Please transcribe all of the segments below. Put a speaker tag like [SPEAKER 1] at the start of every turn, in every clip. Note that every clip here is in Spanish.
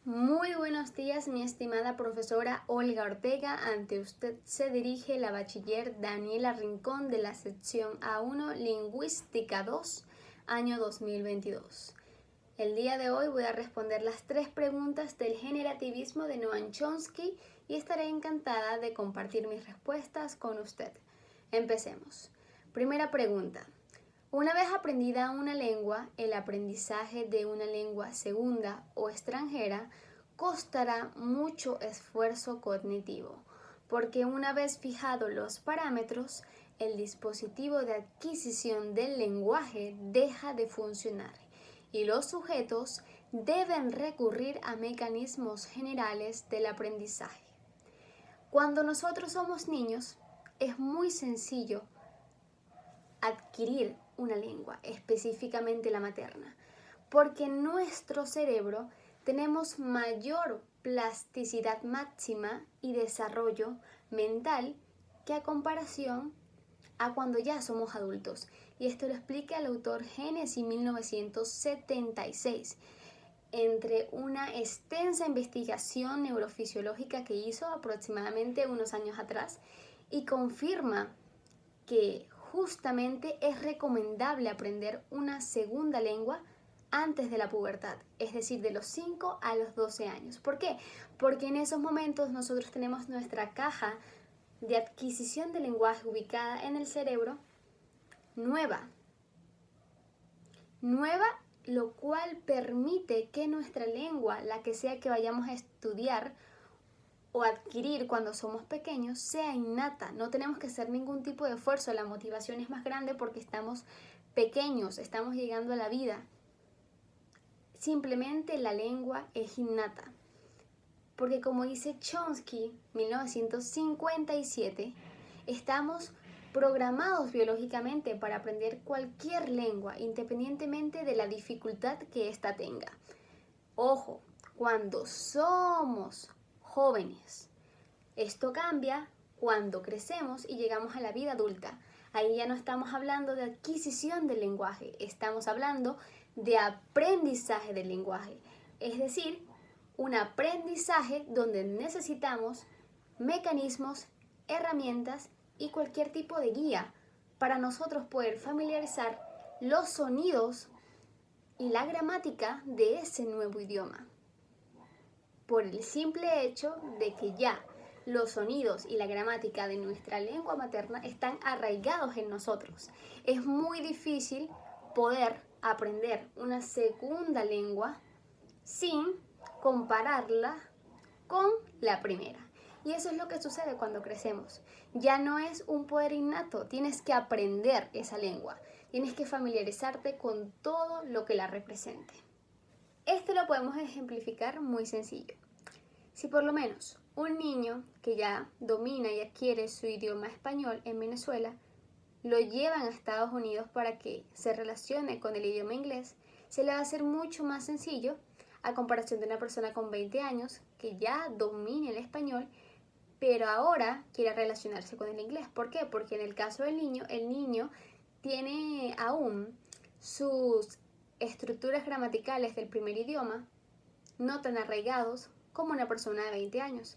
[SPEAKER 1] Muy buenos días, mi estimada profesora Olga Ortega. Ante usted se dirige la bachiller Daniela Rincón de la sección A1 Lingüística 2, año 2022. El día de hoy voy a responder las 3 preguntas del generativismo de Noam Chomsky y estaré encantada de compartir mis respuestas con usted. Empecemos. Primera pregunta. Una vez aprendida una lengua, el aprendizaje de una lengua segunda o extranjera costará mucho esfuerzo cognitivo, porque una vez fijados los parámetros, el dispositivo de adquisición del lenguaje deja de funcionar y los sujetos deben recurrir a mecanismos generales del aprendizaje. Cuando nosotros somos niños, es muy sencillo adquirir una lengua, específicamente la materna, porque en nuestro cerebro tenemos mayor plasticidad máxima y desarrollo mental que a comparación a cuando ya somos adultos. Y esto lo explica el autor Hennessy 1976, entre una extensa investigación neurofisiológica que hizo aproximadamente unos años atrás y confirma que justamente es recomendable aprender una segunda lengua antes de la pubertad, es decir, de los 5 a los 12 años. ¿Por qué? Porque en esos momentos nosotros tenemos nuestra caja de adquisición de lenguaje ubicada en el cerebro nueva, lo cual permite que nuestra lengua, la que sea que vayamos a estudiar o adquirir cuando somos pequeños, sea innata. No tenemos que hacer ningún tipo de esfuerzo. La motivación es más grande porque estamos pequeños, estamos llegando a la vida. Simplemente la lengua es innata. Porque como dice Chomsky, 1957, estamos programados biológicamente para aprender cualquier lengua, independientemente de la dificultad que ésta tenga. Ojo, cuando somos jóvenes. Esto cambia cuando crecemos y llegamos a la vida adulta. Ahí ya no estamos hablando de adquisición del lenguaje, estamos hablando de aprendizaje del lenguaje. Es decir, un aprendizaje donde necesitamos mecanismos, herramientas y cualquier tipo de guía para nosotros poder familiarizar los sonidos y la gramática de ese nuevo idioma. Por el simple hecho de que ya los sonidos y la gramática de nuestra lengua materna están arraigados en nosotros. Es muy difícil poder aprender una segunda lengua sin compararla con la primera. Y eso es lo que sucede cuando crecemos. Ya no es un poder innato, tienes que aprender esa lengua, tienes que familiarizarte con todo lo que la represente. Esto lo podemos ejemplificar muy sencillo. Si por lo menos un niño que ya domina y adquiere su idioma español en Venezuela, lo llevan a Estados Unidos para que se relacione con el idioma inglés, se le va a hacer mucho más sencillo a comparación de una persona con 20 años que ya domina el español, pero ahora quiere relacionarse con el inglés. ¿Por qué? Porque en el caso del niño, el niño tiene aún sus estructuras gramaticales del primer idioma no tan arraigados como una persona de 20 años.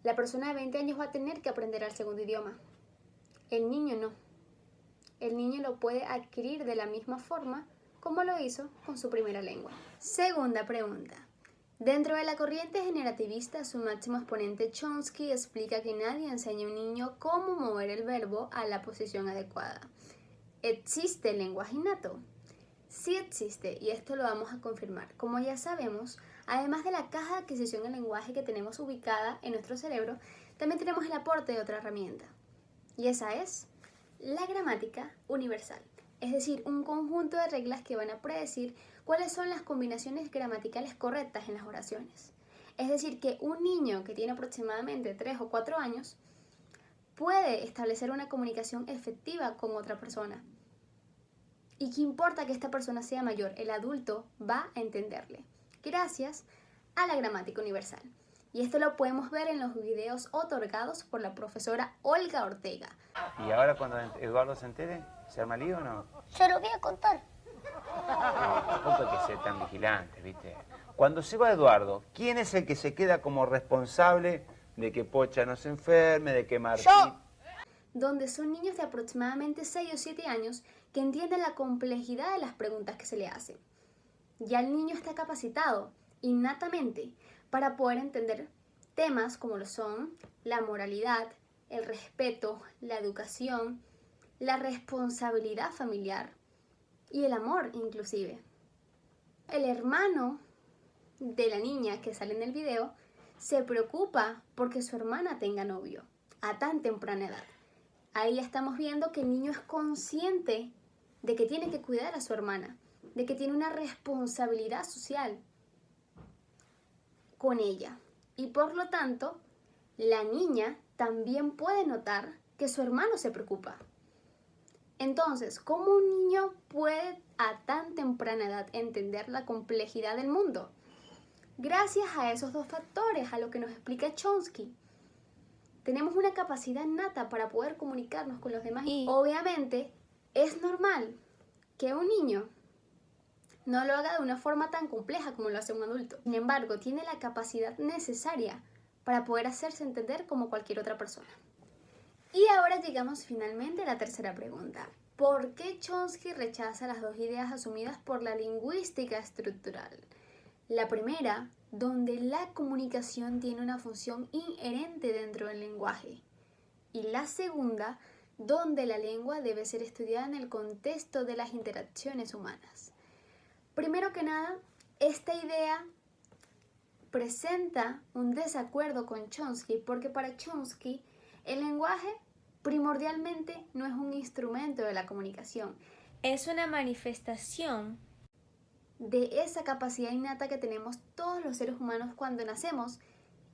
[SPEAKER 1] La persona de 20 años va a tener que aprender el segundo idioma. El niño no. El niño lo puede adquirir de la misma forma como lo hizo con su primera lengua. Segunda pregunta. Dentro de la corriente generativista, su máximo exponente Chomsky explica que nadie enseña a un niño cómo mover el verbo a la posición adecuada. ¿Existe el lenguaje innato? Sí existe, y esto lo vamos a confirmar. Como ya sabemos, además de la caja de adquisición del lenguaje que tenemos ubicada en nuestro cerebro, también tenemos el aporte de otra herramienta, y esa es la gramática universal. Es decir, un conjunto de reglas que van a predecir cuáles son las combinaciones gramaticales correctas en las oraciones. Es decir, que un niño que tiene aproximadamente 3 o 4 años puede establecer una comunicación efectiva con otra persona. ¿Y qué importa que esta persona sea mayor? El adulto va a entenderle, gracias a la gramática universal. Y esto lo podemos ver en los videos otorgados por la profesora Olga Ortega.
[SPEAKER 2] ¿Y ahora cuando Eduardo se entere, se arma lío o no?
[SPEAKER 3] Se lo voy a contar.
[SPEAKER 2] No, tampoco hay que ser tan vigilante, ¿viste? Cuando se va Eduardo, ¿quién es el que se queda como responsable de que Pocha no se enferme, de que Martín...
[SPEAKER 1] Donde son niños de aproximadamente 6 o 7 años que entienden la complejidad de las preguntas que se le hacen. Ya el niño está capacitado innatamente para poder entender temas como lo son la moralidad, el respeto, la educación, la responsabilidad familiar y el amor inclusive. El hermano de la niña que sale en el video se preocupa porque su hermana tenga novio a tan temprana edad. Ahí ya estamos viendo que el niño es consciente de que tiene que cuidar a su hermana, de que tiene una responsabilidad social con ella. Y por lo tanto, la niña también puede notar que su hermano se preocupa. Entonces, ¿cómo un niño puede a tan temprana edad entender la complejidad del mundo? Gracias a esos dos factores, a lo que nos explica Chomsky. Tenemos una capacidad innata para poder comunicarnos con los demás. Y obviamente es normal que un niño no lo haga de una forma tan compleja como lo hace un adulto. Sin embargo, tiene la capacidad necesaria para poder hacerse entender como cualquier otra persona. Y ahora llegamos finalmente a la tercera pregunta. ¿Por qué Chomsky rechaza las dos ideas asumidas por la lingüística estructural? La primera, donde la comunicación tiene una función inherente dentro del lenguaje. Y la segunda, donde la lengua debe ser estudiada en el contexto de las interacciones humanas. Primero que nada, esta idea presenta un desacuerdo con Chomsky porque para Chomsky el lenguaje primordialmente no es un instrumento de la comunicación.
[SPEAKER 3] Es una manifestación
[SPEAKER 1] De esa capacidad innata que tenemos todos los seres humanos cuando nacemos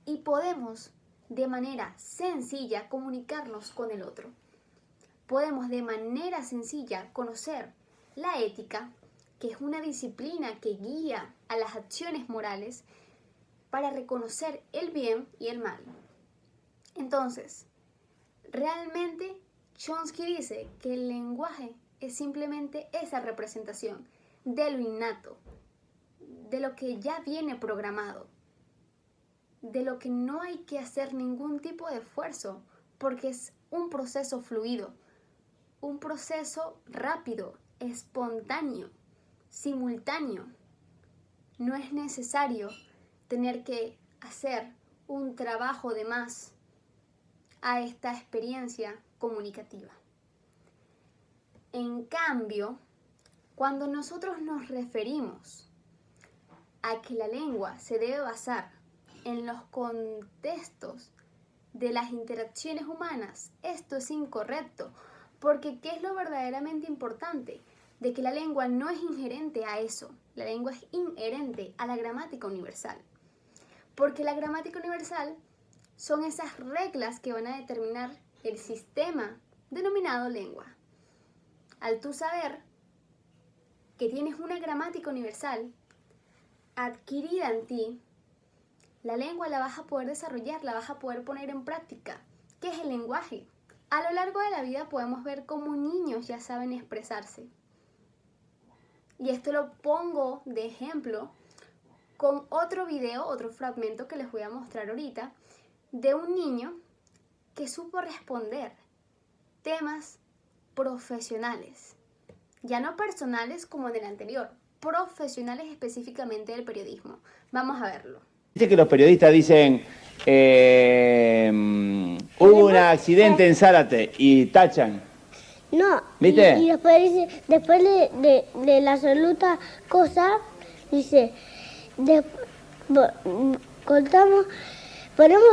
[SPEAKER 1] y podemos de manera sencilla comunicarnos con el otro. Podemos de manera sencilla conocer la ética, que es una disciplina que guía a las acciones morales para reconocer el bien y el mal. Entonces, realmente Chomsky dice que el lenguaje es simplemente esa representación de lo innato, de lo que ya viene programado, de lo que no hay que hacer ningún tipo de esfuerzo, porque es un proceso fluido, un proceso rápido, espontáneo, simultáneo. No es necesario tener que hacer un trabajo de más a esta experiencia comunicativa. En cambio, cuando nosotros nos referimos a que la lengua se debe basar en los contextos de las interacciones humanas, esto es incorrecto, porque ¿qué es lo verdaderamente importante? De que la lengua no es inherente a eso, la lengua es inherente a la gramática universal, porque la gramática universal son esas reglas que van a determinar el sistema denominado lengua. Al tú saber que tienes una gramática universal adquirida en ti, la lengua la vas a poder desarrollar, la vas a poder poner en práctica. ¿Qué es el lenguaje? A lo largo de la vida podemos ver cómo niños ya saben expresarse. Y esto lo pongo de ejemplo con otro video, otro fragmento que les voy a mostrar ahorita, de un niño que supo responder temas profesionales, ya no personales como en el anterior, profesionales específicamente del periodismo. Vamos a verlo.
[SPEAKER 2] Viste que los periodistas dicen, hubo un accidente en Zárate y tachan.
[SPEAKER 4] No,
[SPEAKER 2] ¿Viste?
[SPEAKER 4] y después dice, después de la absoluta cosa, dice, cortamos, ponemos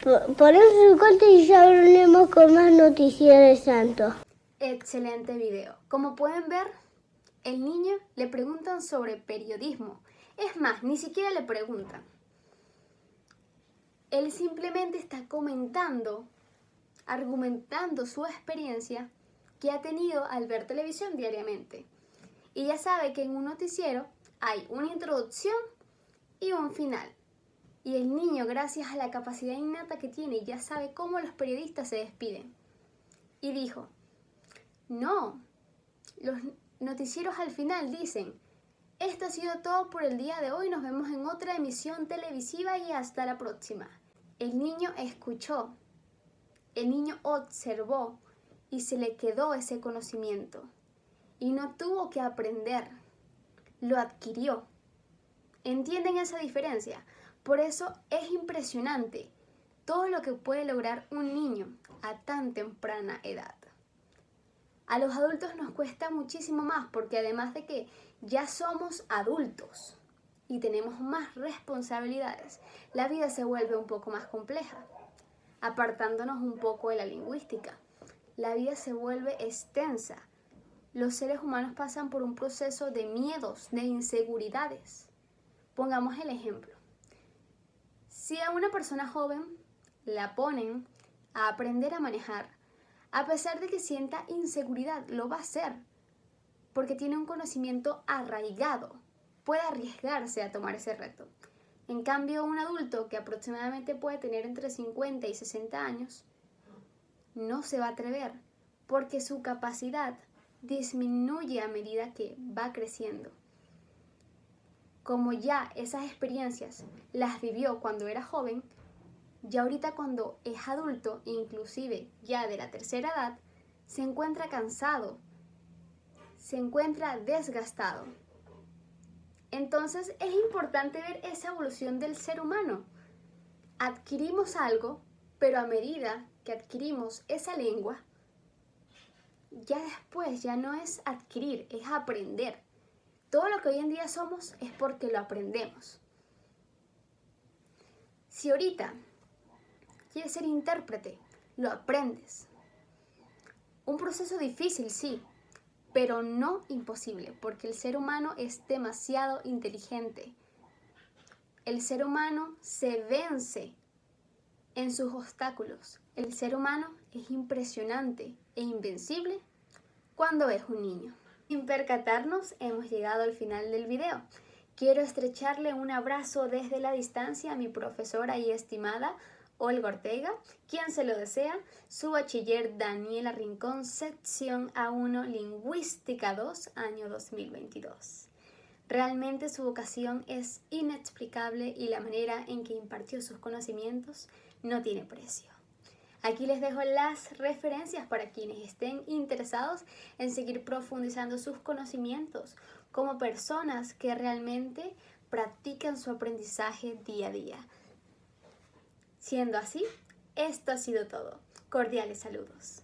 [SPEAKER 4] un corte y ya volvemos con más noticias de Santos.
[SPEAKER 1] Excelente video. Como pueden ver, el niño le preguntan sobre periodismo. Es más, ni siquiera le preguntan. Él simplemente está comentando, argumentando su experiencia que ha tenido al ver televisión diariamente. Y ya sabe que en un noticiero hay una introducción y un final. Y el niño, gracias a la capacidad innata que tiene, ya sabe cómo los periodistas se despiden. Y dijo, no, los noticieros al final dicen, Esto ha sido todo por el día de hoy. Nos vemos en otra emisión televisiva y hasta la próxima. El niño escuchó, el niño observó y se le quedó ese conocimiento. Y no tuvo que aprender, lo adquirió. ¿Entienden esa diferencia? Por eso es impresionante todo lo que puede lograr un niño a tan temprana edad. A los adultos nos cuesta muchísimo más porque además de que ya somos adultos y tenemos más responsabilidades, la vida se vuelve un poco más compleja. Apartándonos un poco de la lingüística, la vida se vuelve extensa. Los seres humanos pasan por un proceso de miedos, de inseguridades. Pongamos el ejemplo. Si a una persona joven la ponen a aprender a manejar, a pesar de que sienta inseguridad, lo va a hacer, porque tiene un conocimiento arraigado, puede arriesgarse a tomar ese reto. En cambio, un adulto que aproximadamente puede tener entre 50 y 60 años, no se va a atrever, porque su capacidad disminuye a medida que va creciendo. Como ya esas experiencias las vivió cuando era joven, ya ahorita cuando es adulto, inclusive ya de la tercera edad, se encuentra cansado, se encuentra desgastado. Entonces es importante ver esa evolución del ser humano. Adquirimos algo, pero a medida que adquirimos esa lengua, ya después ya no es adquirir, es aprender. Todo lo que hoy en día somos es porque lo aprendemos. Si ahorita quieres ser intérprete, lo aprendes. Un proceso difícil, sí, pero no imposible, porque el ser humano es demasiado inteligente. El ser humano se vence en sus obstáculos. El ser humano es impresionante e invencible cuando es un niño. Sin percatarnos, hemos llegado al final del video. Quiero estrecharle un abrazo desde la distancia a mi profesora y estimada Olga Ortega, quien se lo desea, su bachiller Daniela Rincón, sección A1, Lingüística 2, año 2022. Realmente su vocación es inexplicable y la manera en que impartió sus conocimientos no tiene precio. Aquí les dejo las referencias para quienes estén interesados en seguir profundizando sus conocimientos como personas que realmente practican su aprendizaje día a día. Siendo así, esto ha sido todo. Cordiales saludos.